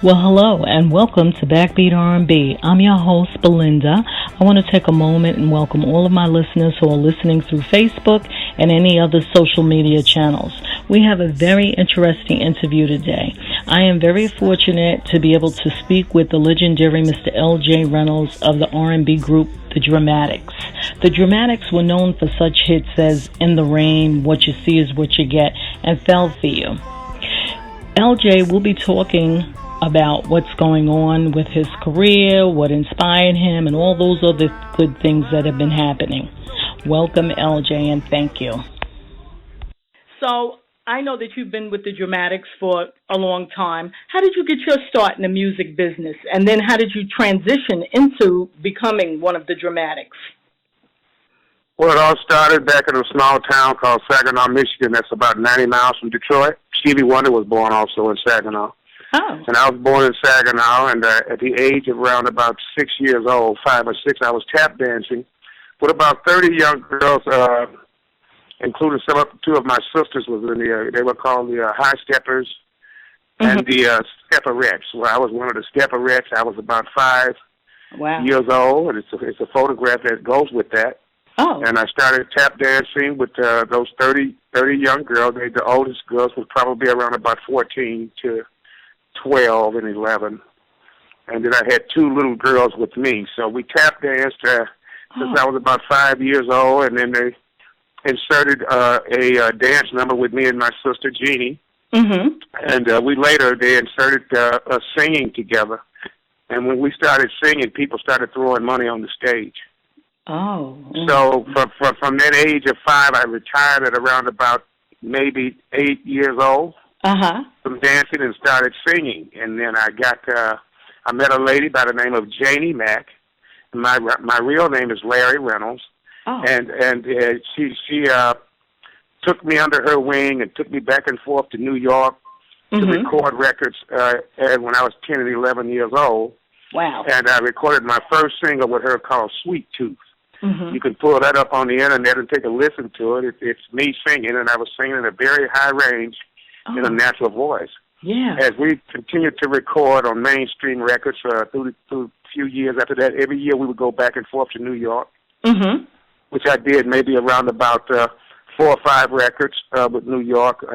Well, hello and welcome to Backbeat R&B. I'm your host, Belinda. I want to take a moment and welcome all of my listeners who are listening through Facebook and any other social media channels. We have a very interesting interview today. I am very fortunate to be able to speak with the legendary Mr. L.J. Reynolds of the R&B group, The Dramatics. The Dramatics were known for such hits as In the Rain, What You See Is What You Get, and Fell For You. LJ will be talking about what's going on with his career, what inspired him, and all those other good things that have been happening. Welcome, LJ, and thank you. So, I know that you've been with the Dramatics for a long time. How did you get your start in the music business? And then how did you transition into becoming one of the Dramatics? Well, it all started back in a small town called Saginaw, Michigan. That's about 90 miles from Detroit. Stevie Wonder was born also in Saginaw. Oh. And I was born in Saginaw, and at the age of around about 6 years old, 5 or 6, I was tap dancing with about 30 young girls, including two of my sisters was in the, they were called the High Steppers and the Stepperettes. Well, I was one of the Stepperettes. I was about 5 years old, and it's a photograph that goes with that. Oh. And I started tap dancing with those 30 young girls. The oldest girls was probably around about 14 to 12 and 11. And then I had 2 little girls with me. So we tap danced since I was about 5 years old, and then they inserted a dance number with me and my sister Jeannie. Mm-hmm. And they inserted us singing together. And when we started singing, people started throwing money on the stage. Oh. So from that age of 5, I retired at around about maybe 8 years old from dancing and started singing. And then I met a lady by the name of Janie Mack. My real name is Larry Reynolds. Oh. And she took me under her wing and took me back and forth to New York to record records when I was 10 and 11 years old. Wow. And I recorded my first single with her called Sweet Tooth. Mm-hmm. You can pull that up on the internet and take a listen to it. It's me singing, and I was singing in a very high range in a natural voice. Yeah. As we continued to record on mainstream records through a few years after that, every year we would go back and forth to New York, which I did maybe around about 4 or 5 records with New York.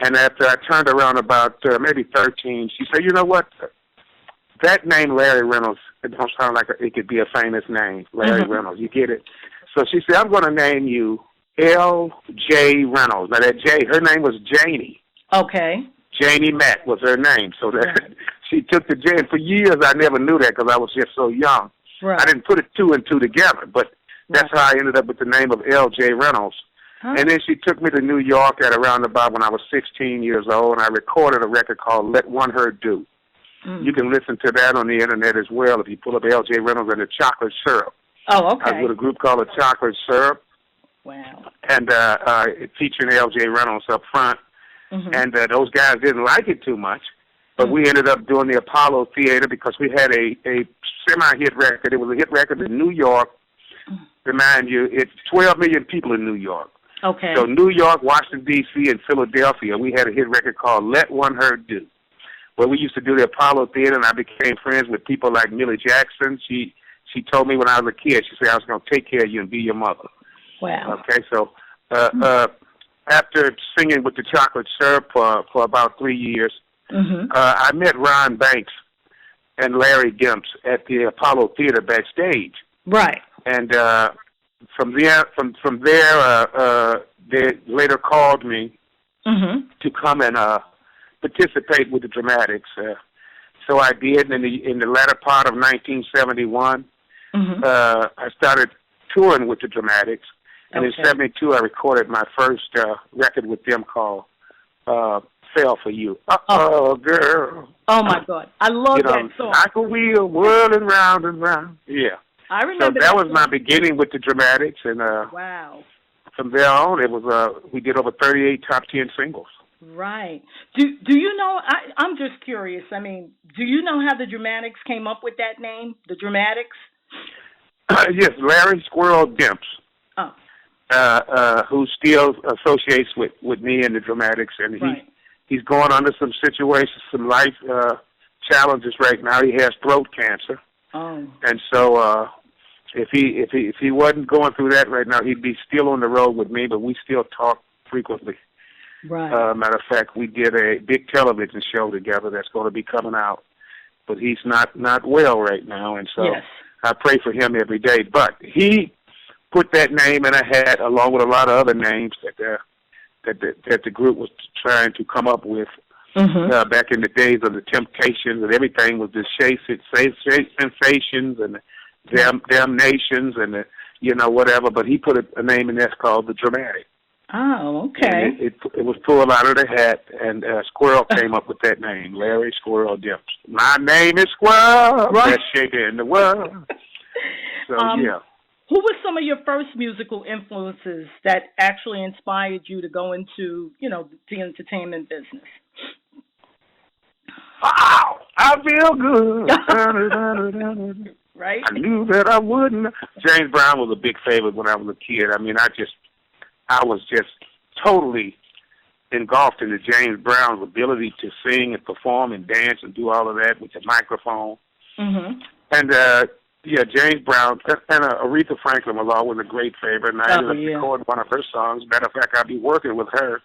And after I turned around about maybe 13, she said, you know what? That name, Larry Reynolds, it don't sound like it could be a famous name, Larry Reynolds. You get it? So she said, I'm going to name you L.J. Reynolds. Now, that J, her name was Janie. Okay. Janie Mack was her name. So that she took the J. And for years, I never knew that because I was just so young. Right. I didn't put it 2 and 2 together, but that's how I ended up with the name of L.J. Reynolds. Huh? And then she took me to New York at around about when I was 16 years old, and I recorded a record called Let One Her Do. You can listen to that on the internet as well if you pull up L.J. Reynolds and the Chocolate Syrup. Oh, okay. I was with a group called the Chocolate Syrup. Wow. And featuring L.J. Reynolds up front. And those guys didn't like it too much. But we ended up doing the Apollo Theater because we had a semi-hit record. It was a hit record in New York. Remind you, it's 12 million people in New York. Okay. So New York, Washington, D.C., and Philadelphia, we had a hit record called Let One Her Do. Well, we used to do the Apollo Theater, and I became friends with people like Millie Jackson. She told me when I was a kid, she said, I was going to take care of you and be your mother. Wow. Okay, so after singing with the Chocolate Syrup for about 3 years, I met Ron Banks and Larry Gimps at the Apollo Theater backstage. Right. And from there, they later called me to come and participate with the Dramatics. So I did. In the latter part of 1971, I started touring with the Dramatics. And in 72, I recorded my first record with them called Fell For You. Uh-oh, girl. Oh, my God. I love that song. Like a wheel whirling round and round. Yeah. I remember so that was my beginning with the Dramatics. And wow. From there on, it was we did over 38 top 10 singles. Right. Do you know, I'm just curious, I mean, do you know how the Dramatics came up with that name, the Dramatics? Yes, Larry Squirrel Gimps, who still associates with me and the Dramatics, and he's going under some situations, some life challenges right now. He has throat cancer. Oh. And so if he wasn't going through that right now, he'd be still on the road with me, but we still talk frequently. Right. Matter of fact, we did a big television show together that's going to be coming out. But he's not well right now, and so yes. I pray for him every day. But he put that name in a hat along with a lot of other names that the group was trying to come up with back in the days of the Temptations, and everything was the sensations and the damnations and the, whatever. But he put a name in that's called the Dramatic. Oh, okay. And it was pulled out of the hat, and Squirrel came up with that name, Larry Squirrel Dips. My name is Squirrel, right. Best shaker in the world. So, yeah. Who were some of your first musical influences that actually inspired you to go into, the entertainment business? Wow, I feel good. Right? I knew that I wouldn't. James Brown was a big favorite when I was a kid. I mean, I was just totally engulfed into James Brown's ability to sing and perform and dance and do all of that with the microphone. Mm-hmm. And, James Brown and Aretha Franklin was always a great favorite, and I ended up recording one of her songs. Matter of fact, I'll be working with her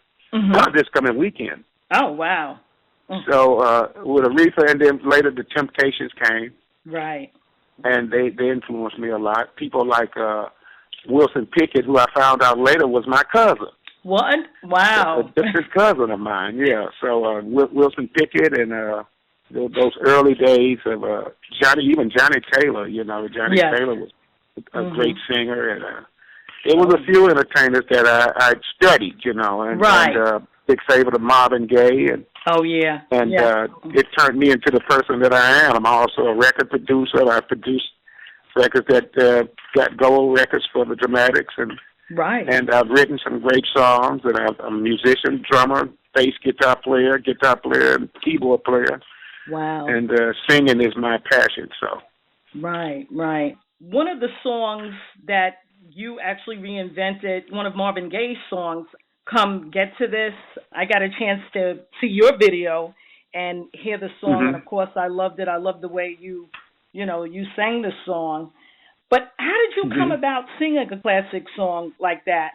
this coming weekend. Oh, wow. Mm-hmm. So with Aretha, and then later the Temptations came. Right. And they influenced me a lot. People like Wilson Pickett, who I found out later was my cousin. What? Wow. A distant cousin of mine, yeah. So Wilson Pickett and those early days of Johnny Taylor, Johnny Taylor was a great singer, and it was a few entertainers that I studied, and, right. and big favorite of Marvin Gaye, and it turned me into the person that I am. I'm also a record producer. I produced records that got gold records for the Dramatics, and and I've written some great songs, and I'm a musician, drummer, bass guitar player, and keyboard player. Wow. And singing is my passion, so. Right. One of the songs that you actually reinvented, one of Marvin Gaye's songs, Come Get to This, I got a chance to see your video and hear the song, and of course I loved it. I loved the way you sang the song. But how did you come about singing a classic song like that?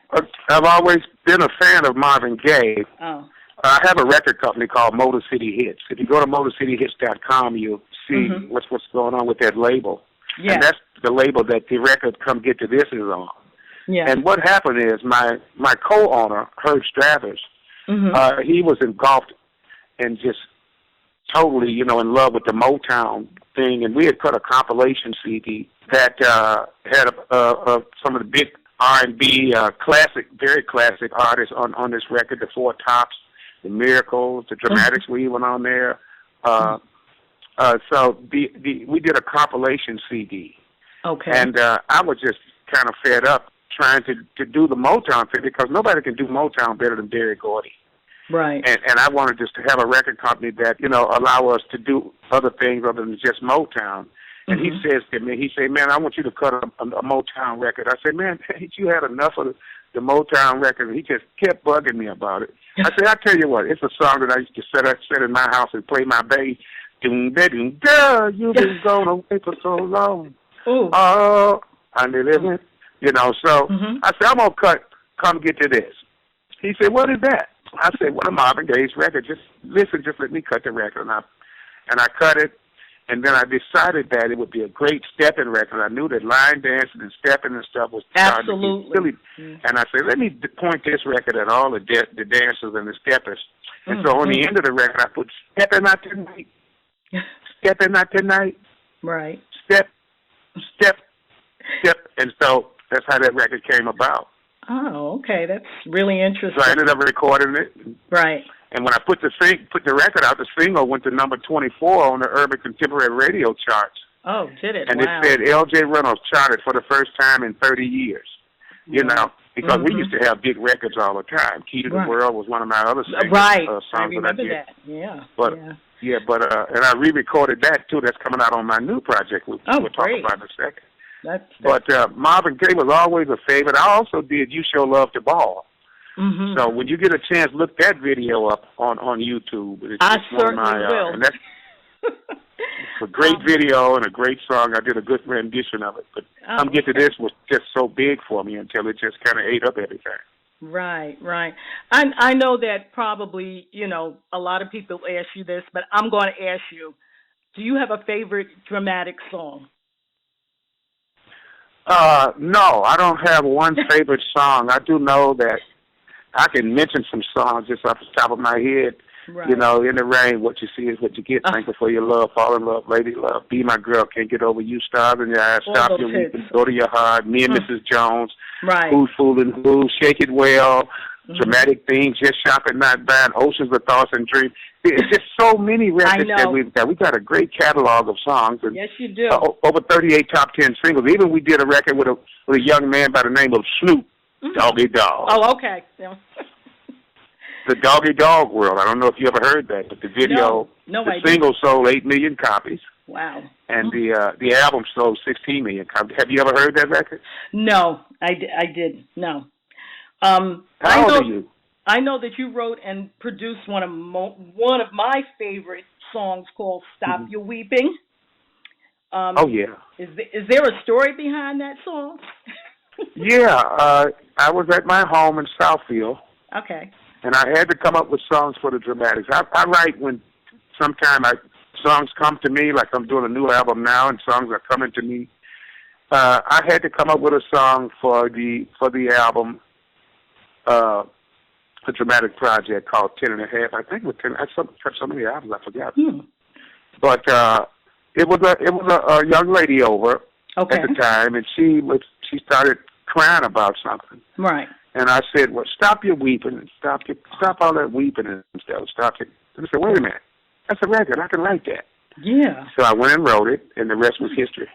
I've always been a fan of Marvin Gaye. Oh. I have a record company called Motor City Hits. If you go to MotorCityHits.com, you'll see what's going on with that label. Yeah. And that's the label that the record Come Get to This is on. Yeah. And what happened is my co-owner, Herb Strathers, he was engulfed and just totally, in love with the Motown thing. And we had put a compilation CD that had some of the big R&B, very classic artists on this record, the Four Tops, the Miracles, the Dramatics were even on there. So we did a compilation CD. Okay. And I was just kind of fed up trying to do the Motown thing because nobody can do Motown better than Berry Gordy. Right. And I wanted just to have a record company that, allow us to do other things other than just Motown. And he says to me, man, I want you to cut a Motown record. I said, man, ain't you had enough of the Motown record? And he just kept bugging me about it. I said, I tell you what, it's a song that I used to sit in my house and play my bass. Doom, girl, you've been gone away for so long. Ooh. Oh, I live it. So I said, I'm going to Come Get to This. He said, what is that? I said, one of Marvin Gaye's records. Just listen, just let me cut the record. And I cut it. And then I decided that it would be a great stepping record. I knew that line dancing and stepping and stuff was absolutely really. And I said, let me point this record at all the dancers and the steppers. And so on the end of the record, I put stepping out tonight, stepping out tonight, right? Step, and so that's how that record came about. Oh, okay, that's really interesting. So I ended up recording it, right? And when I put the record out, the single went to number 24 on the Urban Contemporary Radio charts. Oh, did it? And wow. it said L.J. Reynolds charted for the first time in 30 years. Because we used to have big records all the time. Key to the World was one of my other songs I remember that. Yeah. But and I re-recorded that too. That's coming out on my new project. We'll talk about in a second. But Marvin Gaye was always a favorite. I also did You Show Love to Ball. So when you get a chance, look that video up on YouTube. I certainly will. And a great video and a great song. I did a good rendition of it. But Come Get to This was just so big for me until it just kind of ate up everything. Right, right. I know that probably, a lot of people ask you this, but I'm going to ask you, do you have a favorite dramatic song? No, I don't have one favorite song. I do know that I can mention some songs just off the top of my head. Right. In the rain, what you see is what you get. Thankful for your love, fall in love, lady love, be my girl, can't get over you, stars in your eyes, stop your weeping, go to your heart, me and Mrs. Jones, right. Who's fooling who, shake it well, dramatic things, just shopping, not buying, oceans of thoughts and dreams. It's just so many records that we've got. We've got a great catalog of songs. And, yes, you do. Over 38 top 10 singles. Even we did a record with a young man by the name of Snoop, Doggy Dog. Oh, okay. Yeah. The Doggy Dog World. I don't know if you ever heard that, but the video, the single sold 8 million copies. Wow. And the album sold 16 million copies. Have you ever heard that record? No, I didn't. No. How old are you? I know that you wrote and produced one of my favorite songs called "Stop Your Weeping." Oh yeah. Is there a story behind that song? Yeah, I was at my home in Southfield. Okay. And I had to come up with songs for the dramatics. I write when sometimes songs come to me, like I'm doing a new album now, and songs are coming to me. I had to come up with a song for the album, a dramatic project called 10 and a Half. I think it was 10. I so many albums I forgot. But it was a young lady over at the time, and she started crying about something. Right. And I said, well, stop your weeping and stop all that weeping and stuff. Stop it. And I said, wait a minute. That's a record. I can write that. Yeah. So I went and wrote it, and the rest was history.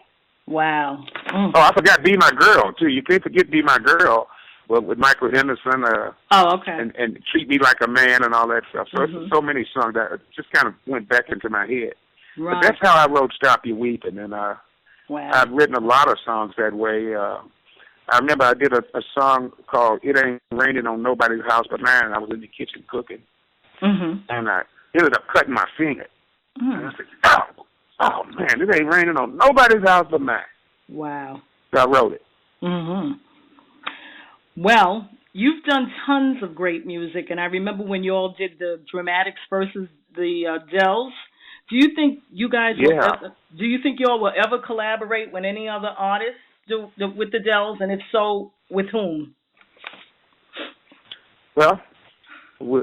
Wow. Oh, I forgot Be My Girl, too. You can't forget Be My Girl with Michael Henderson. Okay. And Treat Me Like a Man and all that stuff. So it's so many songs that just kind of went back into my head. Right. But that's how I wrote Stop Your Weeping. And wow. I've written a lot of songs that way. I remember I did a song called It Ain't Raining on Nobody's House But Mine, and I was in the kitchen cooking. And I ended up cutting my finger. And I said, oh, man, it ain't raining on nobody's house but mine. Wow. So I wrote it. Well, you've done tons of great music, and I remember when you all did the Dramatics versus the Dells. Do you think you guys do you think you all will ever collaborate with any other artists with the Dells, and if so, with whom? Well,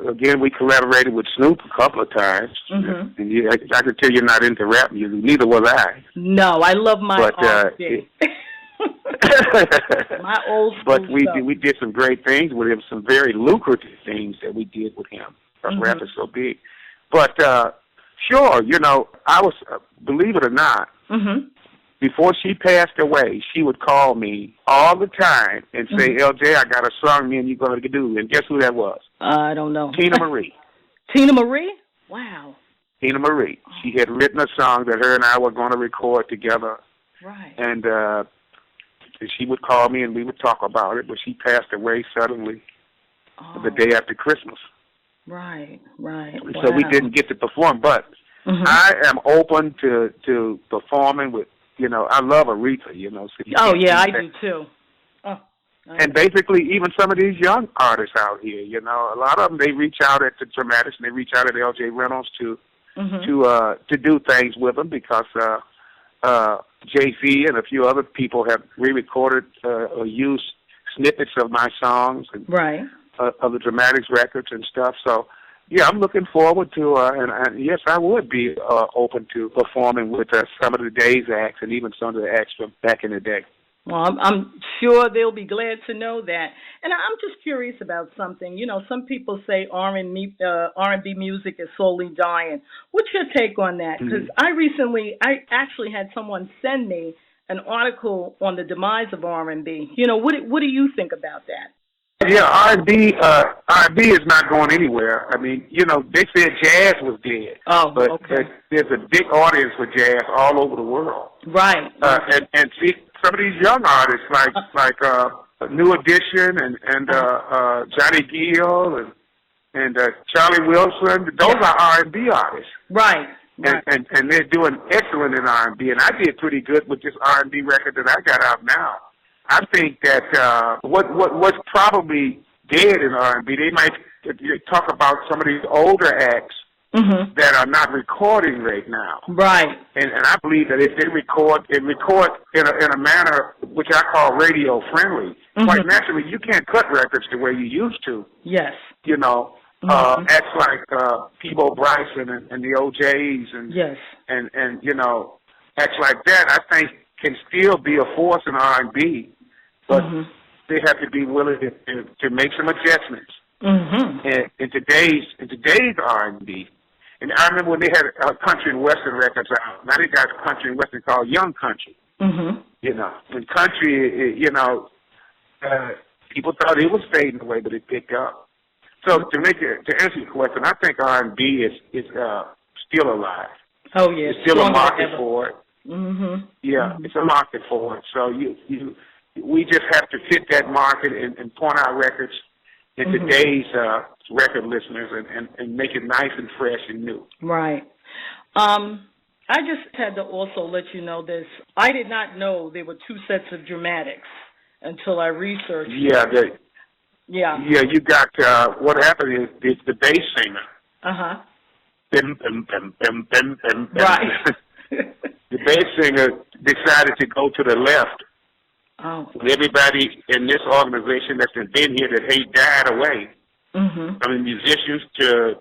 again, we collaborated with Snoop a couple of times. And I can tell you're not into rap music. Neither was I. No, I love my R&B. My old school But stuff. we did some great things with him, some very lucrative things that we did with him. Rap is so big. But sure, I was, believe it or not, before she passed away, she would call me all the time and say, LJ, I got a song me and you going to do. And guess who that was? I don't know. Tina Marie. Tina Marie? Wow. Tina Marie. She had written a song that her and I were going to record together. Right. And she would call me and we would talk about it, but she passed away suddenly the day after Christmas. Right. So we didn't get to perform, but I am open to performing with, I love Aretha, So I do too. And basically, even some of these young artists out here, a lot of them, they reach out at the Dramatics and they reach out at L.J. Reynolds to do things with them because Jay-Z and a few other people have re-recorded or used snippets of my songs and of the Dramatics records and stuff. So, yeah, I'm looking forward to, and yes, I would be open to performing with some of the Days acts and even some of the acts from back in the day. Well, I'm sure they'll be glad to know that. And I'm just curious about something. Some people say R&B music is slowly dying. What's your take on that? Because I actually had someone send me an article on the demise of R&B. What do you think about that? Yeah, R&B is not going anywhere. I mean, they said jazz was dead. Oh, but okay. There's a big audience for jazz all over the world. Right. And see, some of these young artists like New Edition and Johnny Gill and Charlie Wilson, those are R&B artists. Right. And they're doing excellent in R&B, and I did pretty good with this R&B record that I got out now. I think that what's probably dead in R&B, they might talk about some of these older acts that are not recording right now. Right. And I believe that if they record in a manner which I call radio friendly, quite naturally, you can't cut records the way you used to. Yes. You know, acts like Peabo Bryson and the OJs and you know, acts like that, I think can still be a force in R&B, but they have to be willing to make some adjustments. In today's R&B. And I remember when they had country and western records out. Now they got country and western called young country. You know, and country, you know, people thought it was fading away, but it picked up. So to answer your question, I think R&B is still alive. Oh yeah, there's still a market for it. It's a market for it. So we just have to fit that market and point out records in today's record listeners and make it nice and fresh and new. Right. I just had to also let you know this. I did not know there were two sets of dramatics until I researched. Yeah, you got, what happened is the bass singer. Bim, bim, bim, bim, bim, bim, bim. Right. The bass singer decided to go to the left. Oh. Everybody in this organization that's been here that hate died away. I mean, musicians to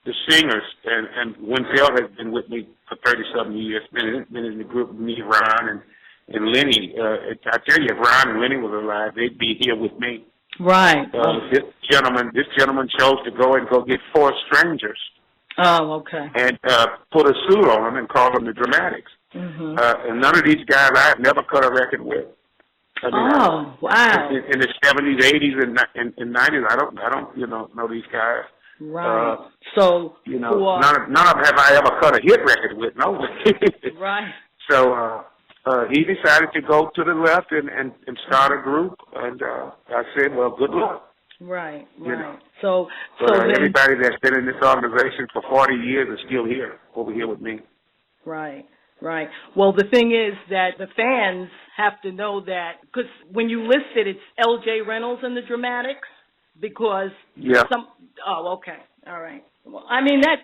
the singers, and Winfield has been with me for 30-something years, been in the group with me, Ron, and Lenny. I tell you, if Ron and Lenny was alive, they'd be here with me. Right. This gentleman chose to go get four strangers. Oh, okay. And put a suit on them and call them the Dramatics. And none of these guys I have never cut a record with. I mean, wow. In the 70s, 80s, and 90s, I don't, know these guys. Right. So, none of them have I ever cut a hit record with. No. Right. So he decided to go to the left and start a group, and I said, well, good luck. Right. So then, everybody that's been in this organization for 40 years is still here, over here with me. Right. Well, the thing is that the fans have to know that, because when you list it, it's L.J. Reynolds and the Dramatics, because oh, okay, all right. Well, I mean, that's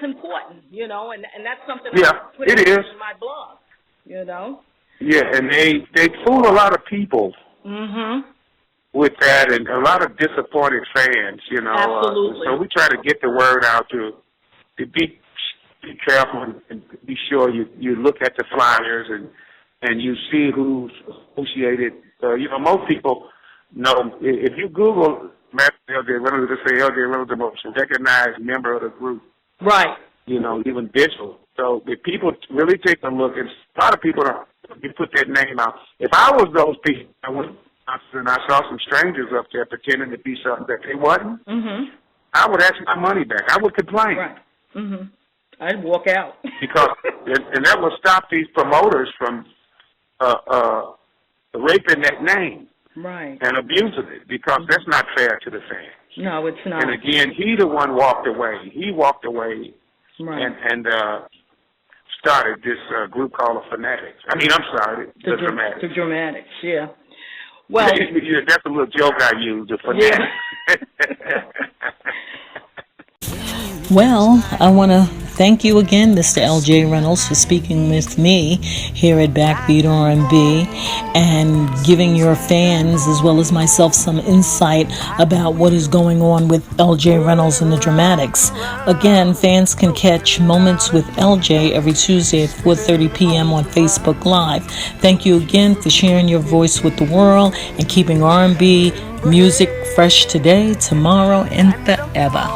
important, and that's something I put in my blog, Yeah, and they fool a lot of people with that, and a lot of disappointed fans, Absolutely. So we try to get the word out to be careful and be sure you look at the flyers and you see who's associated. Most people know, if you Google L.J. Reynolds, they say L.J. Reynolds the most recognized member of the group. Right. Even digital. So if people really take a look, and a lot of people you put that name out. If I was those people, I went and I saw some strangers up there pretending to be something that they wasn't, I would ask my money back. I would complain. Right. I'd walk out. Because, and that will stop these promoters from raping that name. Right. And abusing it, because that's not fair to the fans. No, it's not. And again, he the one walked away. He walked away and started this group called the Fanatics. I'm sorry, the Dramatics. The Dramatics, yeah. Well, that's a little joke I used, the Fanatics. Yeah. Well, I want to thank you again, Mr. L.J. Reynolds, for speaking with me here at Backbeat R&B and giving your fans, as well as myself, some insight about what is going on with L.J. Reynolds and the Dramatics. Again, fans can catch Moments with L.J. every Tuesday at 4:30 p.m. on Facebook Live. Thank you again for sharing your voice with the world and keeping R&B music fresh today, tomorrow, and forever.